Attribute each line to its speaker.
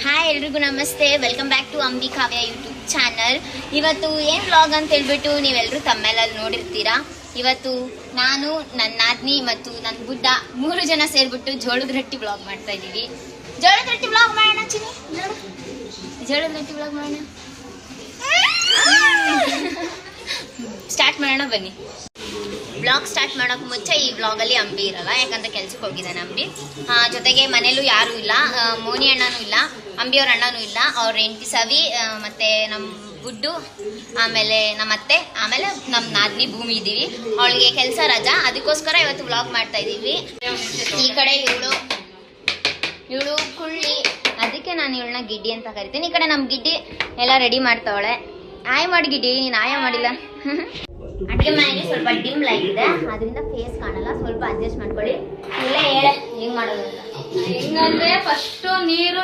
Speaker 1: Hi ಎಲ್ರಿಗೂ ನಮಸ್ತೆ, welcome back to Ambi Kavya YouTube channel. ಇವತ್ತು ಏನು ವ್ಲಾಗ್ ಅಂತ ಹೇಳ್ಬಿಟ್ಟು ನೀವೆಲ್ಲರೂ ತಮ್ಮೆಲ್ಲಲ್ಲಿ ನೋಡಿರ್ತೀರಾ. ಇವತ್ತು ನಾನು, ನನ್ನ ನಾದ್ನಿ ಮತ್ತು ನನ್ನ ಗುಡ್ಡ 3 ಜನ ಸೇರ್ಬಿಟ್ಟು ಜೋಳದ ರೊಟ್ಟಿ ವ್ಲಾಗ್ ಮಾಡ್ತಾ ಇದ್ದೀವಿ. ಜೋಳದ ರೊಟ್ಟಿ ವ್ಲಾಗ್ ಮಾಡೋಣ ಚಿನಿ, ನೋಡು ಜೋಳದ ರೊಟ್ಟಿ ವ್ಲಾಗ್ ಮಾಡೋಣ. ಸ್ಟಾರ್ಟ್ ಮಾಡೋಣ ಬನ್ನಿ. ಬ್ಲಾಗ್ ಸ್ಟಾರ್ಟ್ ಮಾಡೋಕೆ ಮುಂಚೆ ಈ ವ್ಲಾಗಲ್ಲಿ ಅಂಬಿ ಇರಲ್ಲ, ಯಾಕಂದ್ರೆ ಕೆಲ್ಸಕ್ಕೆ ಹೋಗಿದ್ದಾನೆ ಅಂಬಿ. ಜೊತೆಗೆ ಮನೇಲೂ ಯಾರೂ ಇಲ್ಲ, ಮೋನಿ ಅಣ್ಣನೂ ಇಲ್ಲ, ಅಂಬಿಯವ್ರ ಅಣ್ಣನೂ ಇಲ್ಲ. ಅವ್ರ ಹೆಂಡತಿ ಸವಿ, ಮತ್ತೆ ನಮ್ಮ ಗುಡ್ಡು, ಆಮೇಲೆ ನಮ್ಮ ಅತ್ತೆ, ಆಮೇಲೆ ನಮ್ಮ ನಾದ್ನಿ ಭೂಮಿ ಇದ್ದೀವಿ. ಅವಳಿಗೆ ಕೆಲಸ ರಜಾ, ಅದಕ್ಕೋಸ್ಕರ ಇವತ್ತು ವ್ಲಾಗ್ ಮಾಡ್ತಾ ಇದ್ದೀವಿ. ಈ ಕಡೆ ಇವಳು ಕುಳ್ಳಿ, ಅದಕ್ಕೆ ನಾನು ಇವಳನ್ನ ಗಿಡ್ಡಿ ಅಂತ ಕರಿತೀನಿ. ಈ ಕಡೆ ನಮ್ಮ ಗಿಡ್ಡಿ ಎಲ್ಲ ರೆಡಿ ಮಾಡ್ತಾವಳೆ. ಆಯ ಮಾಡಿ ಗಿಡ್ಡಿ, ನೀನು ಆಯ ಮಾಡಿಲ್ಲ. ಅಡುಗೆ ಮನೆಯಲ್ಲಿ ಸ್ವಲ್ಪ ಡಿಮ್ ಲೈಟ್ ಇದೆ, ಅದರಿಂದ ಫೇಸ್ ಕಾಣಲ್ಲ, ಸ್ವಲ್ಪ ಅಡ್ಜಸ್ಟ್ ಮಾಡ್ಕೊಳ್ಳಿ. ಇಲ್ಲೇ ಹೇಳೆ ಹೆಂಗ್ ಮಾಡೋದು ಅಂತ.
Speaker 2: ಹೆಂಗಂದ್ರೆ ಫಸ್ಟ್ ನೀರು